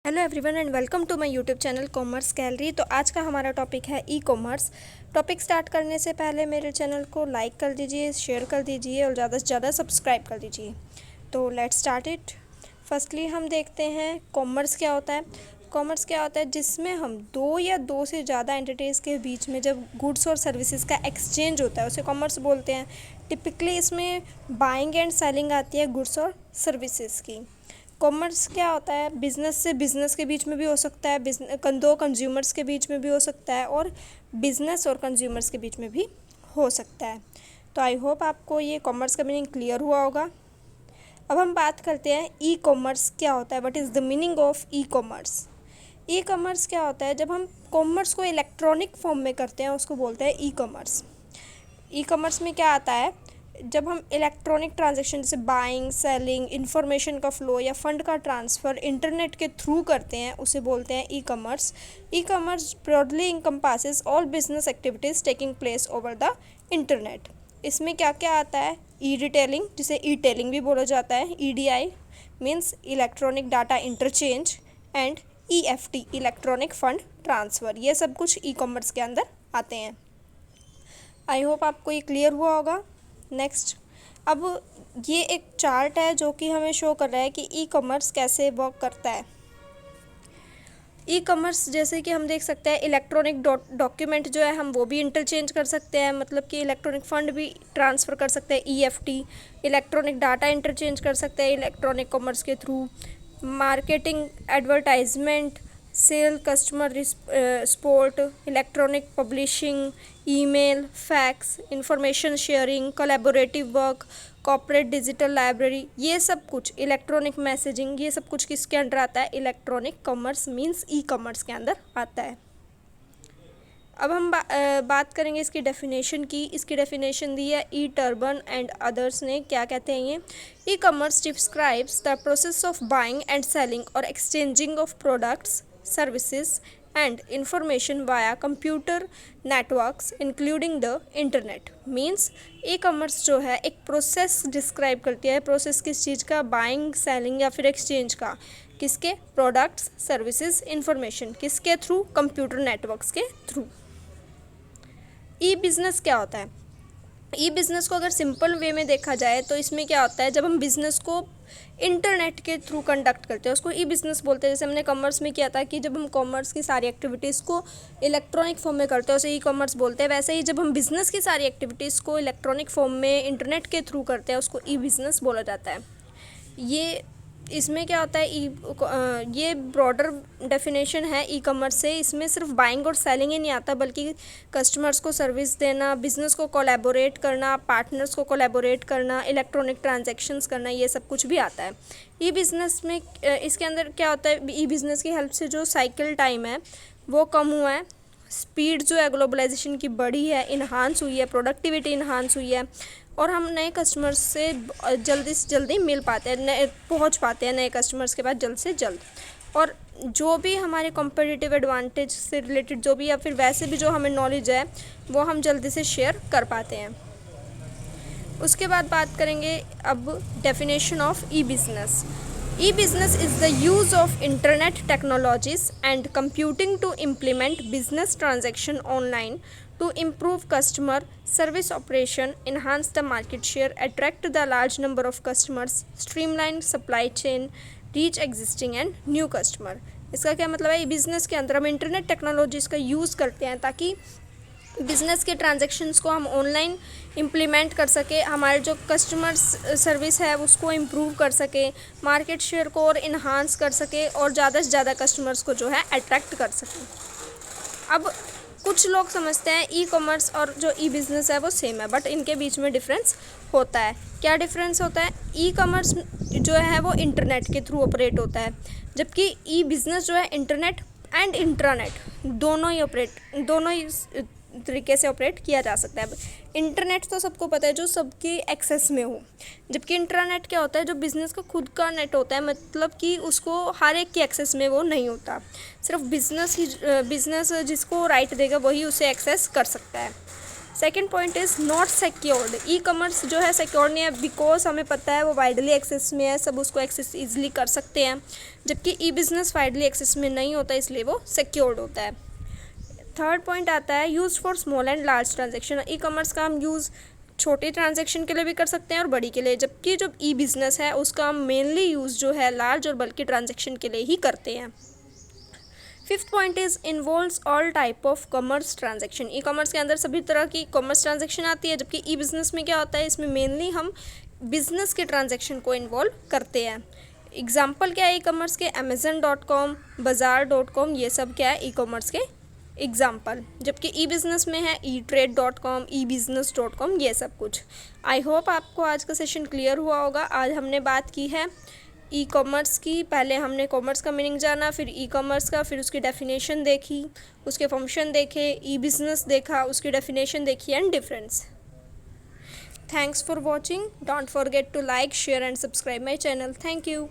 Hello everyone and welcome to my YouTube channel commerce gallery. तो आज का हमारा टॉपिक है ई कॉमर्स। टॉपिक स्टार्ट करने से पहले मेरे चैनल को लाइक कर दीजिए, शेयर कर दीजिए और ज़्यादा से ज़्यादा सब्सक्राइब कर दीजिए। तो लेट्स स्टार्ट इट। फर्स्टली हम देखते हैं कॉमर्स क्या होता है। कॉमर्स क्या होता है, जिसमें हम दो या दो से ज़्यादा एंटिटीज़ के बीच में जब गुड्स और सर्विसेज का एक्सचेंज होता है उसे कॉमर्स बोलते हैं। टिपिकली इसमें बाइंग एंड सेलिंग आती है गुड्स और सर्विसेज की। कॉमर्स क्या होता है, बिज़नेस से बिज़नेस के बीच में भी हो सकता है, दो कंज्यूमर्स के बीच में भी हो सकता है और बिज़नेस और कंज्यूमर्स के बीच में भी हो सकता है। तो आई होप आपको ये कॉमर्स का मीनिंग क्लियर हुआ होगा। अब हम बात करते हैं ई कॉमर्स क्या होता है, what is the meaning of e commerce. E commerce क्या होता है, जब हम कॉमर्स को इलेक्ट्रॉनिक फॉर्म में करते हैं उसको बोलते हैं ई कॉमर्स। ई कॉमर्स में क्या आता है, जब हम इलेक्ट्रॉनिक ट्रांजैक्शन जैसे बाइंग, सेलिंग, इंफॉर्मेशन का फ्लो या फंड का ट्रांसफ़र इंटरनेट के थ्रू करते हैं उसे बोलते हैं e commerce. E commerce broadly encompasses all business activities taking place over the internet. इसमें क्या क्या आता है, ई रिटेलिंग जिसे ई टेलिंग भी बोला जाता है, E D I means electronic data interchange and E F T electronic fund transfer. ये सब कुछ ई कॉमर्स के अंदर आते हैं। आई होप आपको ये क्लियर हुआ होगा। नेक्स्ट, अब ये एक चार्ट है जो कि हमें शो कर रहा है कि ई कॉमर्स कैसे वर्क करता है। ई कॉमर्स जैसे कि हम देख सकते हैं इलेक्ट्रॉनिक डॉक्यूमेंट जो है हम वो भी इंटरचेंज कर सकते हैं, मतलब कि इलेक्ट्रॉनिक फ़ंड भी ट्रांसफ़र कर सकते हैं E F T, electronic data interchange कर सकते हैं इलेक्ट्रॉनिक कॉमर्स के through, marketing, advertisement, sale, customer support, electronic publishing, email, fax, information sharing, collaborative work, corporate digital library, ये सब कुछ इलेक्ट्रॉनिक मैसेजिंग, ये सब कुछ किसके अंडर आता है, electronic commerce means e commerce के अंदर आता है। अब हम बात करेंगे इसकी डेफिनेशन की। इसकी डेफिनेशन दी है ई टर्बन एंड अदर्स ने। क्या कहते हैं ये, e commerce describes the process of buying and selling और exchanging of products, services and information via computer networks including the internet. Means e commerce जो है एक प्रोसेस डिस्क्राइब करती है। प्रोसेस किस चीज़ का, बाइंग, सेलिंग या फिर एक्सचेंज का, किसके, प्रोडक्ट्स, सर्विसेज, इंफॉर्मेशन किसके थ्रू, कंप्यूटर नेटवर्क्स के थ्रू। ई बिज़नेस क्या होता है, ई बिज़नेस को अगर सिंपल वे में देखा जाए तो इसमें क्या होता है, जब हम बिज़नेस को इंटरनेट के थ्रू कंडक्ट करते हैं उसको ई बिज़नेस बोलते हैं। जैसे हमने कॉमर्स में किया था कि जब हम कॉमर्स की सारी एक्टिविटीज़ को इलेक्ट्रॉनिक फॉर्म में करते हैं उसे ई कॉमर्स बोलते हैं। वैसे ही जब हम बिज़नेस की सारी एक्टिविटीज़ को इलेक्ट्रॉनिक फॉर्म में इंटरनेट के थ्रू करते हैं उसको ई बिज़नेस बोला जाता है। ये इसमें क्या होता है, ये ब्रॉडर डेफिनेशन है ई कॉमर्स से। इसमें सिर्फ बाइंग और सेलिंग ही नहीं आता बल्कि कस्टमर्स को सर्विस देना, बिज़नेस को कोलैबोरेट करना, पार्टनर्स को कोलैबोरेट करना, इलेक्ट्रॉनिक ट्रांजैक्शंस करना, ये सब कुछ भी आता है ई बिज़नेस में। इसके अंदर क्या होता है, ई बिज़नेस की हेल्प से जो साइकिल टाइम है वो कम हुआ है, स्पीड जो है ग्लोबलाइजेशन की बढ़ी है, इन्हांस हुई है, प्रोडक्टिविटी इन्हांस हुई है और हम नए कस्टमर्स से जल्दी से जल्दी मिल पाते हैं, पहुंच पाते हैं नए कस्टमर्स के पास जल्द से जल्द। और जो भी हमारे कॉम्पिटिटिव एडवांटेज से रिलेटेड जो भी या फिर वैसे भी जो हमें नॉलेज है वो हम जल्दी से शेयर कर पाते हैं। उसके बाद बात करेंगे अब definition of E business. E-business is the use of internet technologies and computing to implement business transaction online to improve customer service operation, enhance the market share, attract the large number of customers, streamline supply chain, reach existing and new customer। इसका क्या मतलब है, business के अंदर हम internet technologies का use करते हैं ताकि बिज़नेस के ट्रांजैक्शंस को हम ऑनलाइन इम्प्लीमेंट कर सके, हमारे जो कस्टमर सर्विस है उसको इम्प्रूव कर सके, मार्केट शेयर को और इन्हांस कर सके और ज़्यादा से ज़्यादा कस्टमर्स को जो है अट्रैक्ट कर सके। अब कुछ लोग समझते हैं ई कॉमर्स और जो ई बिज़नेस है वो सेम है, बट इनके बीच में डिफरेंस होता है। क्या डिफरेंस होता है, ई कॉमर्स जो है वो इंटरनेट के थ्रू ऑपरेट होता है, जबकि ई बिज़नेस जो है इंटरनेट एंड इंट्रानेट दोनों ही तरीके से ऑपरेट किया जा सकता है। इंटरनेट तो सबको पता है जो सबके एक्सेस में हो, जबकि इंट्रानेट क्या होता है, जो बिज़नेस का खुद का नेट होता है, मतलब कि उसको हर एक के एक्सेस में वो नहीं होता, सिर्फ बिज़नेस जिसको राइट देगा वही उसे एक्सेस कर सकता है। Second point is not secured. E commerce जो है सिक्योर नहीं है, बिकॉज हमें पता है वो वाइडली एक्सेस में है, सब उसको एक्सेस ईजिली कर सकते हैं, जबकि ई बिज़नेस वाइडली एक्सेस में नहीं होता, इसलिए वो सिक्योर्ड होता है। थर्ड पॉइंट आता है use for small and large transaction. E commerce का हम यूज़ छोटी ट्रांजैक्शन के लिए भी कर सकते हैं और बड़ी के लिए, जबकि जो ई बिज़नेस है उसका हम मेनली यूज़ जो है लार्ज और बल्कि ट्रांजैक्शन के लिए ही करते हैं। Fifth point is involves all type of commerce transaction. E commerce के अंदर सभी तरह की कॉमर्स ट्रांजैक्शन आती है, जबकि ई बिज़नेस में क्या होता है, इसमें मेनली हम बिज़नेस के ट्रांजैक्शन को इन्वॉल्व करते हैं। एग्जाम्पल क्या है ई कॉमर्स के, amazon.com, bazaar.com, ये सब क्या है ई कॉमर्स के एग्जाम्पल, जबकि ई बिज़नेस में है etrade.com, ebusiness.com, ये सब कुछ। आई होप आपको आज का सेशन क्लियर हुआ होगा। आज हमने बात की है ई कॉमर्स की। पहले हमने कॉमर्स का मीनिंग जाना, फिर ई कॉमर्स का, फिर उसकी डेफिनेशन देखी, उसके फंक्शन देखे, ई बिज़नेस देखा, उसकी डेफिनेशन देखी and difference. Thanks for watching. Don't forget to like, share and subscribe my channel. Thank you.